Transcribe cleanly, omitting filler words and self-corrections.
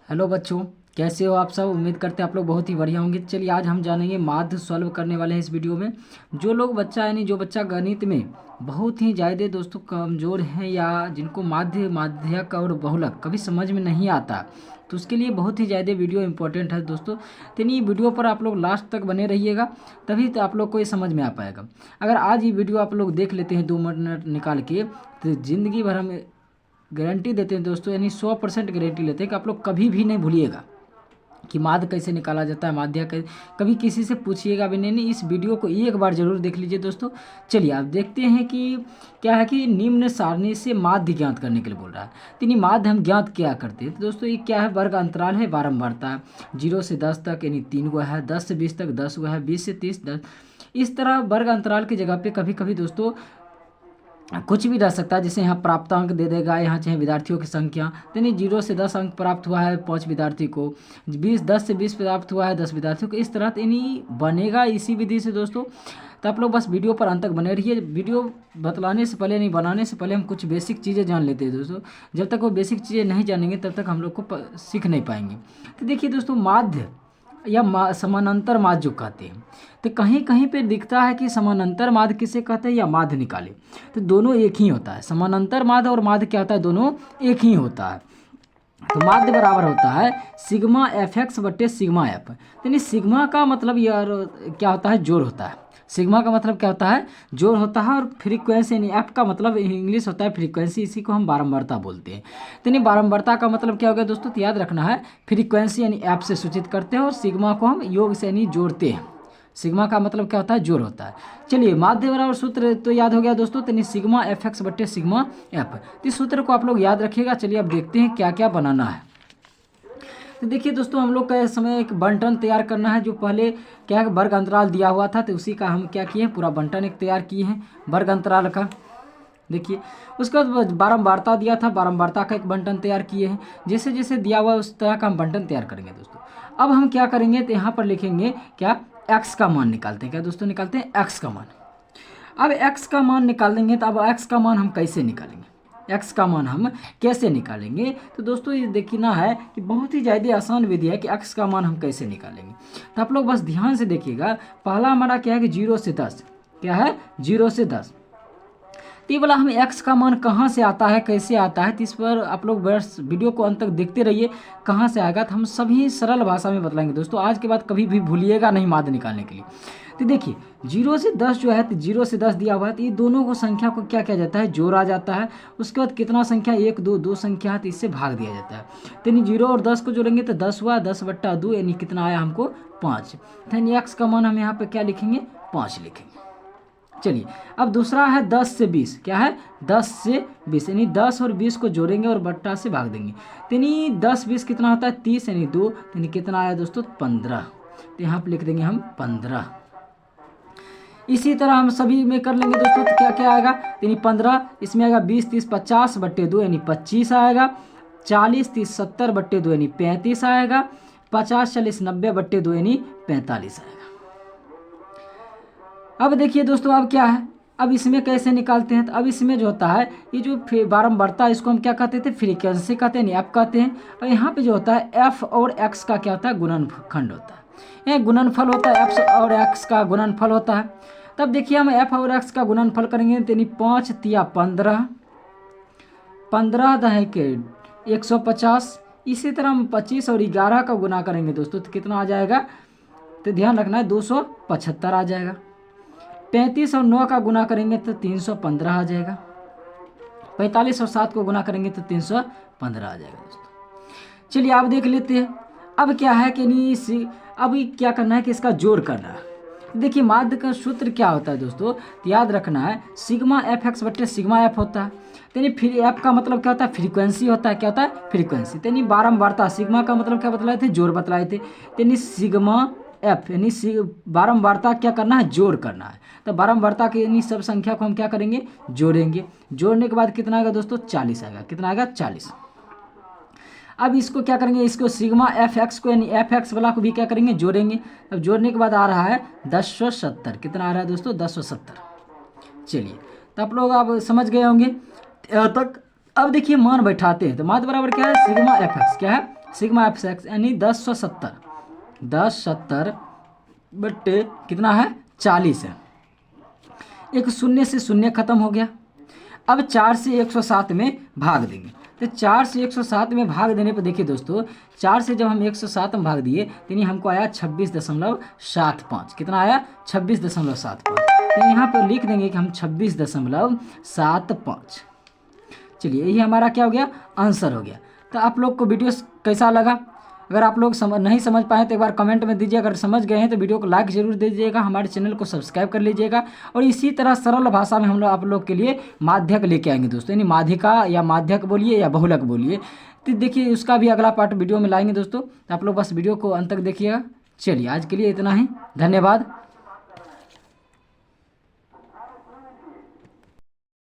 Hello बच्चों, कैसे हो आप सब। उम्मीद करते हैं आप लोग बहुत ही बढ़िया होंगे। चलिए आज हम जानेंगे माध्य सॉल्व करने वाले हैं इस वीडियो में। जो लोग बच्चा यानी जो बच्चा गणित में बहुत ही ज़्यादा दोस्तों कमज़ोर हैं या जिनको माध्य माध्यक और बहुलक कभी समझ में नहीं आता, तो उसके लिए बहुत ही ज़्यादा वीडियो इंपॉर्टेंट है दोस्तों। तो ये वीडियो पर आप लोग लास्ट तक बने रहिएगा, तभी तो आप लोग को ये समझ में आ पाएगा। अगर आज ये वीडियो आप लोग देख लेते हैं 2 मिनट निकाल के, तो ज़िंदगी भर हम गारंटी देते हैं दोस्तों, यानी 100% गारंटी लेते हैं कि आप लोग कभी भी नहीं भूलिएगा कि माध्य कैसे निकाला जाता है, माध्य कैसे। कभी किसी से पूछिएगा भी नहीं। इस वीडियो को एक बार जरूर देख लीजिए दोस्तों। चलिए आप देखते हैं कि क्या है कि निम्न सारणी से माध्य ज्ञात करने के लिए बोल रहा है। तो नहीं, माध्य हम ज्ञात क्या करते हैं तो दोस्तों, ये क्या है, वर्ग अंतराल है, बारंबारता है। 0 से 10 तक यानी 3 गो है, 10 से 20 तक 10 गो है, 20 से 30 10। इस तरह वर्ग अंतराल की जगह पे कभी कभी दोस्तों कुछ भी रह सकता है। जैसे यहाँ प्राप्तांक दे देगा, यहाँ चाहे विद्यार्थियों की संख्या, यानी 0 से 10 अंक प्राप्त हुआ है 5 विद्यार्थी को, 10 से 20 प्राप्त हुआ है 10 विद्यार्थियों को। इस तरह यानी बनेगा इसी विधि से दोस्तों। तो आप लोग बस वीडियो पर अंत तक बने रहिए। वीडियो बतलाने से पहले, नहीं बनाने से पहले हम कुछ बेसिक चीज़ें जान लेते हैं दोस्तों। जब तक वो बेसिक चीज़ें नहीं जानेंगे तब तक हम लोग को सीख नहीं पाएंगे। तो देखिए दोस्तों, माध्य या समानांतर माध्य जो कहते हैं, तो कहीं कहीं पे दिखता है कि समानांतर माध्य किसे कहते हैं या माध्य निकाले, तो दोनों एक ही होता है। समानांतर माध्य और माध्य क्या होता है, दोनों एक ही होता है। तो माध्य बराबर होता है सिग्मा एफ एक्स बटे सिग्मा एफ। यानी सिग्मा का मतलब यार क्या होता है, जोड़ होता है। सिग्मा का मतलब क्या होता है, जोड़ होता है। और फ्रीक्वेंसी यानी एफ का मतलब इंग्लिश होता है फ्रीक्वेंसी, इसी को हम बारंबारता बोलते हैं। तो यानी बारंबारता का मतलब क्या हो गया दोस्तों, तो याद रखना है फ्रीक्वेंसी यानी एफ से सूचित करते हैं और सिग्मा को हम योग से यानी जोड़ते हैं। सिग्मा का मतलब क्या होता है, जोड़ होता है। चलिए माध्य बराबर सूत्र तो याद हो गया दोस्तों, तो सिग्मा एफ एक्स बटे सिग्मा एफ। तो इस सूत्र को आप लोग याद रखिएगा। चलिए अब देखते हैं क्या क्या बनाना है। तो देखिए दोस्तों, हम लोग का इस समय एक बंटन तैयार करना है। जो पहले क्या है, वर्ग अंतराल दिया हुआ था, तो उसी का हम क्या किए हैं, पूरा बंटन एक तैयार किए हैं वर्ग अंतराल का। देखिए उसके बाद बारंबारता दिया था, बारंबारता का एक बंटन तैयार किए हैं। जैसे जैसे दिया हुआ उस तरह का हम बंटन तैयार करेंगे दोस्तों। अब हम क्या करेंगे, तो यहाँ पर लिखेंगे क्या, एक्स का मान निकालते हैं। क्या दोस्तों, निकालते हैं एक्स का मान। अब एक्स का मान निकाल देंगे, तो अब एक्स का मान हम कैसे निकालेंगे, एक्स का मान हम कैसे निकालेंगे। तो दोस्तों ये देखना है कि बहुत ही ज़्यादा आसान विधि है कि एक्स का मान हम कैसे निकालेंगे। तो आप लोग बस ध्यान से देखिएगा। पहला हमारा क्या है कि 0 से 10, क्या है 0 से 10। तो ये वाला हमें एक्स का मान कहाँ से आता है, कैसे आता है, तो इस पर आप लोग बस वीडियो को अंत तक देखते रहिए। कहाँ से आएगा तो हम सभी सरल भाषा में बतलाएंगे दोस्तों। आज के बाद कभी भी भूलिएगा नहीं माध्य निकालने के लिए। तो देखिए 0 से 10 जो है, तो 0 से 10 दिया हुआ है, तो ये दोनों को संख्या को क्या किया जाता है, जोड़ा जाता है। उसके बाद कितना संख्या, 1 2 2 संख्या है, तो इससे भाग दिया जाता है। तो यानी 0 और 10 को जोड़ेंगे तो 10 हुआ, 10/2 यानी कितना आया हमको 5। तो यानी एक्स का मान हम यहाँ पे क्या लिखेंगे, 5 लिखेंगे। चलिए अब दूसरा है 10 से 20, क्या है 10 से 20, यानी 10 और 20 को जोड़ेंगे और बट्टा से भाग देंगे। तो यानी 10 20 कितना होता है, 30 यानी 2, तो यानी कितना आया दोस्तों, 15। तो यहाँ पे लिख देंगे हम 15। इसी तरह हम सभी में कर लेंगे दोस्तों। तो क्या क्या आएगा, यानी 15, इसमें आएगा 20 30 50/2 यानी 25 आएगा। 40 30 70/2 यानी 35 आएगा। 50 40 90/2 यानी 45 आएगा। अब देखिए दोस्तों, अब क्या है, अब इसमें कैसे निकालते हैं। तो अब इसमें जो होता है, ये जो बारंबारता, इसको हम क्या कहते थे, फ्रीक्वेंसी कहते हैं, एफ कहते हैं। और यहाँ पे जो होता है एफ और एक्स का क्या होता है, गुणनखंड होता है, ये गुणनफल होता है। एफ और एक्स का गुणनफल होता है। तब देखिए हम एफ और एक्स का गुणनफल करेंगे, तो 5 तिया 15, 15 दहे के 150। इसी तरह हम 25 और 11 का गुना करेंगे दोस्तों, तो कितना आ जाएगा, तो ध्यान रखना है 275 आ जाएगा। 35 और 9 का गुना करेंगे तो 315 आ जाएगा। 45 और 7 को गुना करेंगे तो 315 आ जाएगा दोस्तों। चलिए आप देख लेते हैं। अब क्या है कि नहीं, अब क्या करना है कि इसका जोड़ करना है। देखिए माध्य का सूत्र क्या होता है दोस्तों, तो याद रखना है सिग्मा एफ एक्स बटे सिग्मा एफ होता है। यानी फिर एफ का मतलब क्या होता है, फ्रीक्वेंसी होता है। क्या होता है, फ्रीक्वेंसी। यानी बारंबारता, सिग्मा का मतलब क्या बतलाए थे, जोड़ बतलाए थे। यानी सिग्मा एफ यानी बारंबारता क्या करना है, जोड़ करना है। तो बारंबारता के यानी सब संख्या को हम क्या करेंगे, जोड़ेंगे। जोड़ने के बाद कितना आएगा दोस्तों, 40 आएगा। कितना आएगा, 40। अब इसको क्या करेंगे, इसको सिग्मा एफ एक्स को यानी एफ एक्स वाला को भी क्या करेंगे, जोड़ेंगे। अब जोड़ने के बाद आ रहा है 1070। कितना आ रहा है दोस्तों, 1070। चलिए तो आप लोग अब समझ गए होंगे यहाँ तक। अब देखिए मान बैठाते हैं। तो मान बराबर क्या है, सिग्मा एफ एक्स, क्या है सिग्मा एफ एक्स यानी 1070 बट्टे कितना है 40 है। एक शून्य से शून्य खत्म हो गया। अब 4 से 107 में भाग देंगे, तो 4 से 107 में भाग देने पर देखिए दोस्तों, 4 से जब हम 107 में भाग दिए तो नहीं हमको आया 26.75। कितना आया 26.75। तो यहाँ पर लिख देंगे कि हम 26.75। चलिए यही हमारा क्या हो गया आंसर हो गया। तो आप लोग को वीडियो कैसा लगा? अगर आप लोग नहीं समझ पाए तो एक बार कमेंट में दीजिए, अगर समझ गए हैं तो वीडियो को लाइक जरूर दीजिएगा, हमारे चैनल को सब्सक्राइब कर लीजिएगा। और इसी तरह सरल भाषा में हम लोग आप लोग के लिए माध्यक लेके आएंगे दोस्तों, यानी माध्यिका या माध्यक बोलिए या बहुलक बोलिए। तो देखिए उसका भी अगला पार्ट वीडियो में लाएंगे दोस्तों, तो आप लोग बस वीडियो को अंत तक देखिएगा। चलिए आज के लिए इतना ही, धन्यवाद।